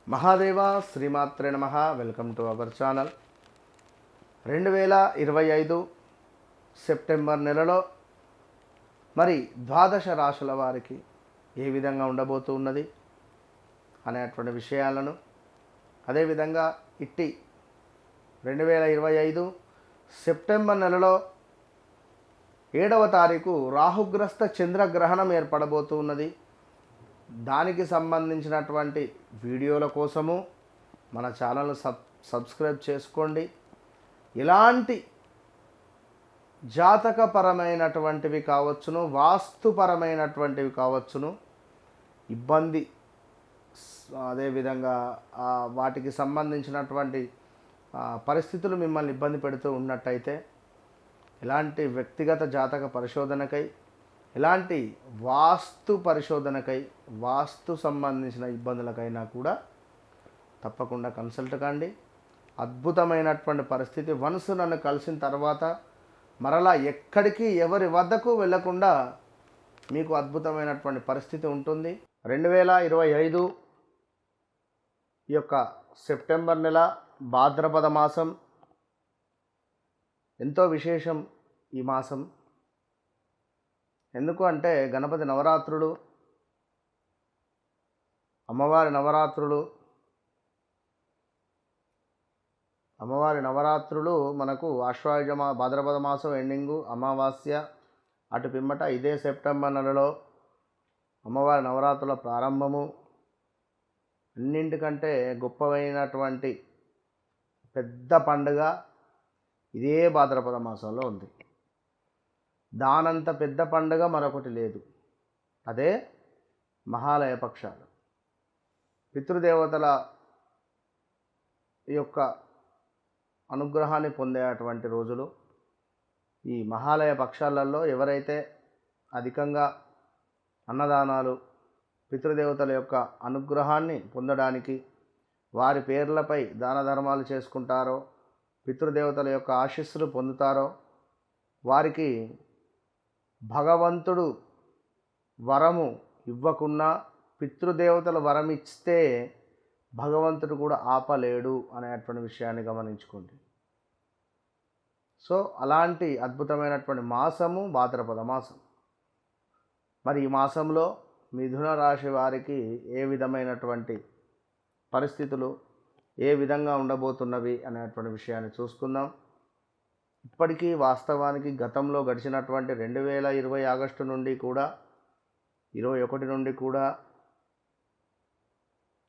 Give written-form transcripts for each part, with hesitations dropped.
మహాదేవ శ్రీమాత్రే నమ. Welcome to our channel. 2025 September నెలలో మరి ద్వాదశ రాశుల వారికి ఏ విధంగా ఉండబోతున్నది అనేటువంటి విషయాలను, అదేవిధంగా ఇట్టి 2025 సెప్టెంబర్ నెలలో 7వ తారీఖు రాహుగ్రస్త చంద్రగ్రహణం ఏర్పడబోతున్నది. దానికి సంబంధించినటువంటి వీడియోల కోసము మన ఛానల్ సబ్స్క్రైబ్ చేసుకోండి. ఇలాంటి జాతకపరమైనటువంటివి కావచ్చును, వాస్తుపరమైనటువంటివి కావచ్చును, ఇబ్బంది అదేవిధంగా వాటికి సంబంధించినటువంటి పరిస్థితులు మిమ్మల్ని ఇబ్బంది పెడుతూ ఉన్నట్టయితే ఇలాంటి వ్యక్తిగత జాతక పరిశోధనకై, ఇలాంటి వాస్తు పరిశోధనకై, వాస్తు సంబంధించిన ఇబ్బందులకైనా కూడా తప్పకుండా కన్సల్ట్ కండి. అద్భుతమైనటువంటి పరిస్థితి. వన్స్ నన్ను కలిసిన తర్వాత మరలా ఎక్కడికి ఎవరి వద్దకు వెళ్లకుండా మీకు అద్భుతమైనటువంటి పరిస్థితి ఉంటుంది. 2025 ఈ యొక్క సెప్టెంబర్ నెల భాద్రపద మాసం ఎంతో విశేషం. ఈ మాసం ఎందుకు అంటే గణపతి నవరాత్రులు, అమ్మవారి నవరాత్రులు మనకు ఆశ్వయుజ భాద్రపద మాసం ఎండింగు, అమావాస్య అటు పిమ్మట ఇదే సెప్టెంబర్ నెలలో అమ్మవారి నవరాత్రుల ప్రారంభము. అన్నింటికంటే గొప్పవైనటువంటి పెద్ద పండుగ ఇదే భాద్రపద మాసంలో ఉంది. దానంత పెద్ద పండుగ మరొకటి లేదు. అదే మహాలయ పక్షాలు. పితృదేవతల యొక్క అనుగ్రహాన్ని పొందేటువంటి రోజులు. ఈ మహాలయ పక్షాలలో ఎవరైతే అధికంగా అన్నదానాలు, పితృదేవతల యొక్క అనుగ్రహాన్ని పొందడానికి వారి పేర్లపై దాన ధర్మాలు చేసుకుంటారో, పితృదేవతల యొక్క ఆశీస్సులు పొందుతారో వారికి భగవంతుడు వరము ఇవ్వకున్నా పితృదేవతల వరం ఇస్తే భగవంతుడు కూడా ఆపలేడు అనేటువంటి విషయాన్ని గమనించుకోండి. సో అలాంటి అద్భుతమైనటువంటి మాసము భాద్రపద మాసం. మరి ఈ మాసంలో మిథున రాశి వారికి ఏ విధమైనటువంటి పరిస్థితులు, ఏ విధంగా ఉండబోతున్నవి అనేటువంటి విషయాన్ని చూసుకుందాం. ఇప్పటికీ వాస్తవానికి గతంలో గడిచినటువంటి 2020 ఆగస్టు నుండి కూడా 21 నుండి కూడా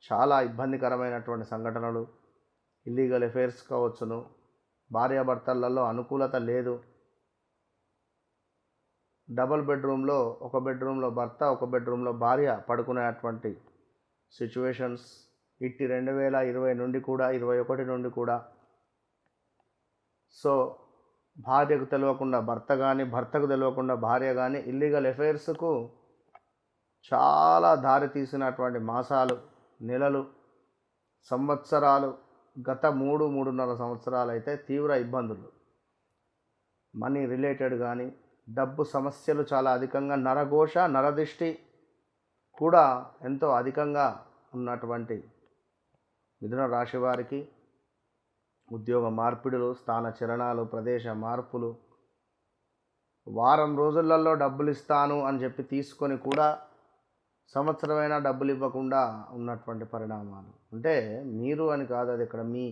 చాలా ఇబ్బందికరమైనటువంటి సంఘటనలు, ఇల్లీగల్ అఫైర్స్ కావచ్చును, భార్యాభర్తలలో అనుకూలత లేదు, డబుల్ బెడ్రూమ్లో ఒక బెడ్రూమ్లో భర్త, ఒక బెడ్రూమ్లో భార్య పడుకునేటువంటి సిచ్యువేషన్స్ ఇట్టి 2020 నుండి కూడా 21 నుండి కూడా. సో భార్యకు తెలియకుండా భర్త కానీ, భర్తకు తెలియకుండా భార్య కానీ ఇల్లీగల్ అఫైర్స్కు చాలా దారి తీసినటువంటి మాసాలు, నెలలు, సంవత్సరాలు. గత 3-3.5 సంవత్సరాలు అయితే తీవ్ర ఇబ్బందులు, మనీ రిలేటెడ్ కానీ, డబ్బు సమస్యలు చాలా అధికంగా, నరఘోష, నరదిష్టి కూడా ఎంతో అధికంగా ఉన్నటువంటి మిథున రాశి వారికి ఉద్యోగ మార్పిడులు, స్థాన చలనాలు, ప్రదేశ మార్పులు, వారం రోజులలో డబ్బులు ఇస్తాను అని చెప్పి తీసుకొని కూడా సంవత్సరమైనా డబ్బులు ఇవ్వకుండా ఉన్నటువంటి పరిణామాలు. అంటే మీరు అని కాదు, అది ఇక్కడ మీ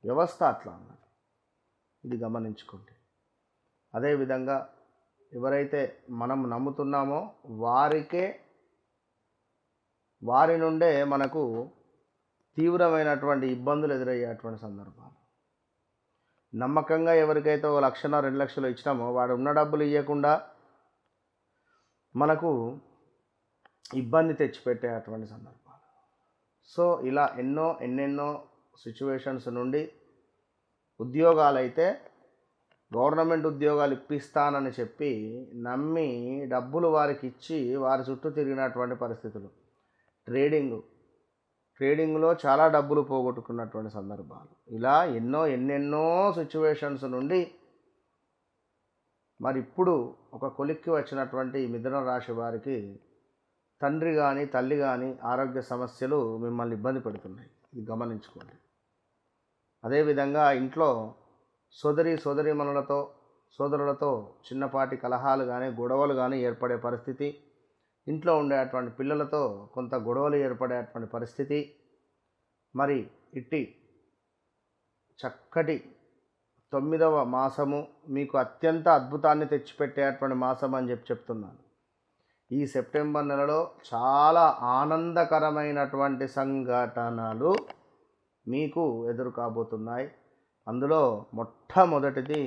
వ్యవస్థ అట్లా ఉన్నది. ఇది గమనించుకోండి. అదేవిధంగా ఎవరైతే మనం నమ్ముతున్నామో వారి నుండే మనకు తీవ్రమైనటువంటి ఇబ్బందులు ఎదురయ్యేటువంటి సందర్భాలు. నమ్మకంగా ఎవరికైతే 1 లక్ష 2 లక్షలు ఇచ్చినామో వాడు ఉన్న డబ్బులు ఇవ్వకుండా మనకు ఇబ్బంది తెచ్చిపెట్టేటువంటి సందర్భాలు. సో ఇలా ఎన్నెన్నో సిచ్యువేషన్స్ నుండి ఉద్యోగాలైతే గవర్నమెంట్ ఉద్యోగాలు ఇప్పిస్తానని చెప్పి నమ్మి డబ్బులు వారికి ఇచ్చి వారి చుట్టూ తిరిగినటువంటి పరిస్థితులు. ట్రేడింగ్లో చాలా డబ్బులు పోగొట్టుకున్నటువంటి సందర్భాలు. ఇలా ఎన్నెన్నో సిచ్యువేషన్స్ నుండి మరి ఇప్పుడు ఒక కొలిక్కి వచ్చినటువంటి మిథున రాశి వారికి తండ్రి కానీ తల్లి కానీ ఆరోగ్య సమస్యలు మిమ్మల్ని ఇబ్బంది పెడుతున్నాయి, ఇది గమనించుకోండి. అదేవిధంగా ఇంట్లో సోదరులతో చిన్నపాటి కలహాలు కానీ గొడవలు కానీ ఏర్పడే పరిస్థితి, ఇంట్లో ఉండేటువంటి పిల్లలతో కొంత గొడవలు ఏర్పడేటువంటి పరిస్థితి. మరి ఇట్టి చక్కటి 9వ మాసము మీకు అత్యంత అద్భుతాన్ని తెచ్చిపెట్టేటువంటి మాసం అని చెప్తున్నాను. ఈ సెప్టెంబర్ నెలలో చాలా ఆనందకరమైనటువంటి సంఘటనలు మీకు ఎదురు కాబోతున్నాయి. అందులో మొట్టమొదటిది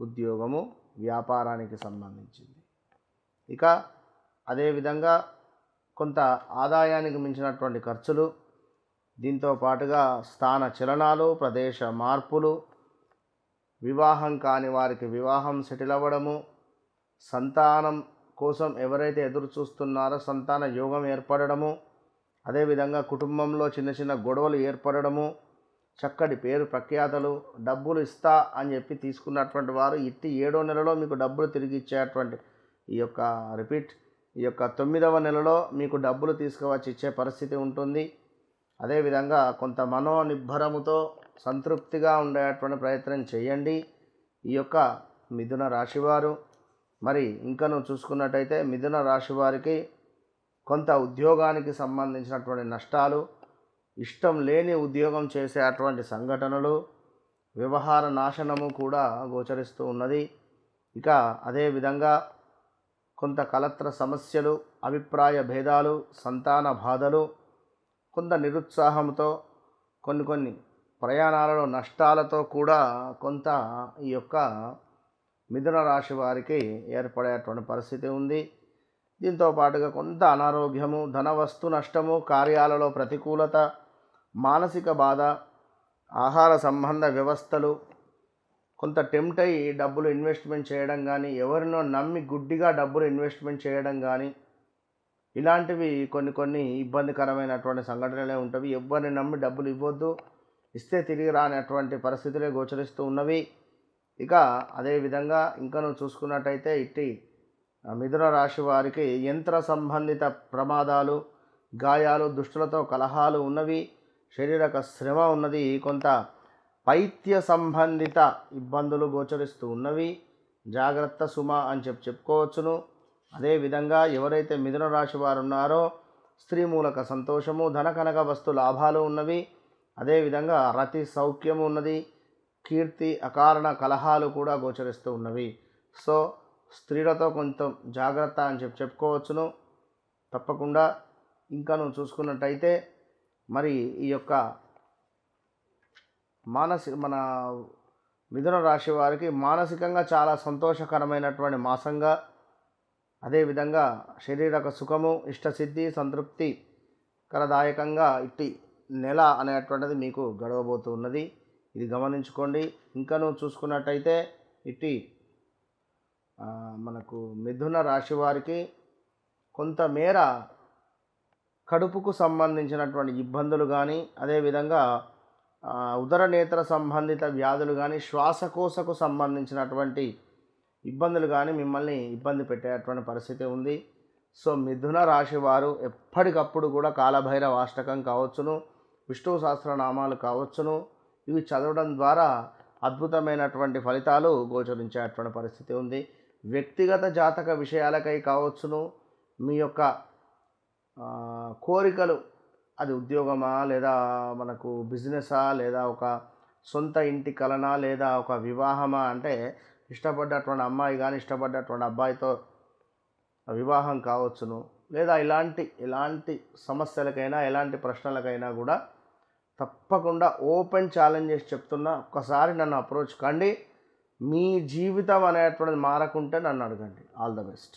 ఉద్యోగము, వ్యాపారానికి సంబంధించింది. ఇక అదేవిధంగా కొంత ఆదాయానికి మించినటువంటి ఖర్చులు, దీంతో పాటుగా స్థాన చలనాలు, ప్రదేశ మార్పులు, వివాహం కాని వారికి వివాహం సెటిల్ అవ్వడము, సంతానం కోసం ఎవరైతే ఎదురు చూస్తున్నారో సంతాన యోగం ఏర్పడడము, అదేవిధంగా కుటుంబంలో చిన్న చిన్న గొడవలు ఏర్పడడము, చక్కటి పేరు ప్రఖ్యాతలు, డబ్బులు ఇస్తా అని చెప్పి తీసుకున్నటువంటి వారు ఇట్టి 7వ నెలలో మీకు డబ్బులు తిరిగి ఇచ్చేటువంటి ఈ యొక్క 9వ నెలలో మీకు డబ్బులు తీసుకువచ్చి ఇచ్చే పరిస్థితి ఉంటుంది. అదేవిధంగా కొంత మనోనిబ్బరముతో సంతృప్తిగా ఉండేటువంటి ప్రయత్నం చేయండి ఈ యొక్క మిథున రాశివారు. మరి ఇంకను చూసుకున్నట్టయితే మిథున రాశి వారికి కొంత ఉద్యోగానికి సంబంధించినటువంటి నష్టాలు, ఇష్టం లేని ఉద్యోగం చేసే అటువంటి సంఘటనలు, వ్యవహార నాశనము కూడా గోచరిస్తూ ఉన్నది. ఇక అదేవిధంగా కొంత కలత్ర సమస్యలు, అభిప్రాయ భేదాలు, సంతాన బాధలు, కొంత నిరుత్సాహంతో కొన్ని ప్రయాణాలలో నష్టాలతో కూడా కొంత ఈ యొక్క మిథున రాశి వారికి ఏర్పడేటువంటి పరిస్థితి ఉంది. దీంతో పాటుగా కొంత అనారోగ్యము, ధన వస్తు నష్టము, కార్యాలలో ప్రతికూలత, మానసిక బాధ, ఆహార సంబంధ వ్యవస్థలు, కొంత టెంప్ట్ అయ్యి డబ్బులు ఇన్వెస్ట్మెంట్ చేయడం కానీ, ఎవరినో నమ్మి గుడ్డిగా డబ్బులు ఇన్వెస్ట్మెంట్ చేయడం కానీ, ఇలాంటివి కొన్ని ఇబ్బందికరమైనటువంటి సంఘటనలే ఉంటవి. ఎవరిని నమ్మి డబ్బులు ఇవ్వద్దు, ఇస్తే తిరిగి రానటువంటి పరిస్థితులే గోచరిస్తూ ఉన్నవి. ఇక అదేవిధంగా ఇంకను చూసుకున్నట్టయితే ఇట్టి మిథున రాశి వారికి యంత్ర సంబంధిత ప్రమాదాలు, గాయాలు, దుష్టులతో కలహాలు ఉన్నవి, శారీరక శ్రమ ఉన్నది, కొంత పైత్య సంబంధిత ఇబ్బందులు గోచరిస్తూ ఉన్నవి. జాగ్రత్త సుమ అని చెప్పుకోవచ్చును. అదేవిధంగా ఎవరైతే మిథున రాశి వారు ఉన్నారో స్త్రీ మూలక సంతోషము, ధన కనక వస్తు లాభాలు ఉన్నవి. అదేవిధంగా రతి సౌఖ్యము ఉన్నది, కీర్తి అకారణ కలహాలు కూడా గోచరిస్తూ ఉన్నవి. సో స్త్రీలతో కొంచెం జాగ్రత్త అని చెప్పుకోవచ్చును తప్పకుండా. ఇంకను చూసుకున్నట్టయితే మరి ఈ యొక్క మన మిథున రాశి వారికి మానసికంగా చాలా సంతోషకరమైనటువంటి మాసంగా, అదేవిధంగా శారీరక సుఖము, ఇష్టసిద్ధి, సంతృప్తి కరదాయకంగా ఇట్టి నెల అనేటువంటిది మీకు గడవబోతూ ఉన్నది, ఇది గమనించుకోండి. ఇంకను చూసుకున్నట్టయితే ఇట్టి మనకు మిథున రాశి వారికి కొంతమేర కడుపుకు సంబంధించినటువంటి ఇబ్బందులు కానీ, అదేవిధంగా ఉదర నేత్ర సంబంధిత వ్యాధులు కానీ, శ్వాసకోశకు సంబంధించినటువంటి ఇబ్బందులు కానీ మిమ్మల్ని ఇబ్బంది పెట్టేటువంటి పరిస్థితి ఉంది. సో మిథున రాశి వారు ఎప్పటికప్పుడు కూడా కాలభైరవ అష్టకం కావచ్చును, విష్ణు సహస్రనామాలు కావచ్చును, ఇవి చదవడం ద్వారా అద్భుతమైనటువంటి ఫలితాలు గోచరించేటువంటి పరిస్థితి ఉంది. వ్యక్తిగత జాతక విషయాలకై కావచ్చును, మీ యొక్క కోరికలు, అది ఉద్యోగమా లేదా మనకు బిజినెసా లేదా ఒక సొంత ఇంటి కలనా లేదా ఒక వివాహమా, అంటే ఇష్టపడ్డటువంటి అమ్మాయి కానీ ఇష్టపడ్డటువంటి అబ్బాయితో వివాహం కావచ్చును, లేదా ఎలాంటి సమస్యలకైనా ఎలాంటి ప్రశ్నలకైనా కూడా తప్పకుండా ఓపెన్ ఛాలెంజ్ చేసి చెప్తున్నా, ఒక్కసారి నన్ను అప్రోచ్ కండి. మీ జీవితం అనేటువంటిది మారకుంటే నన్ను అడగండి. All the best.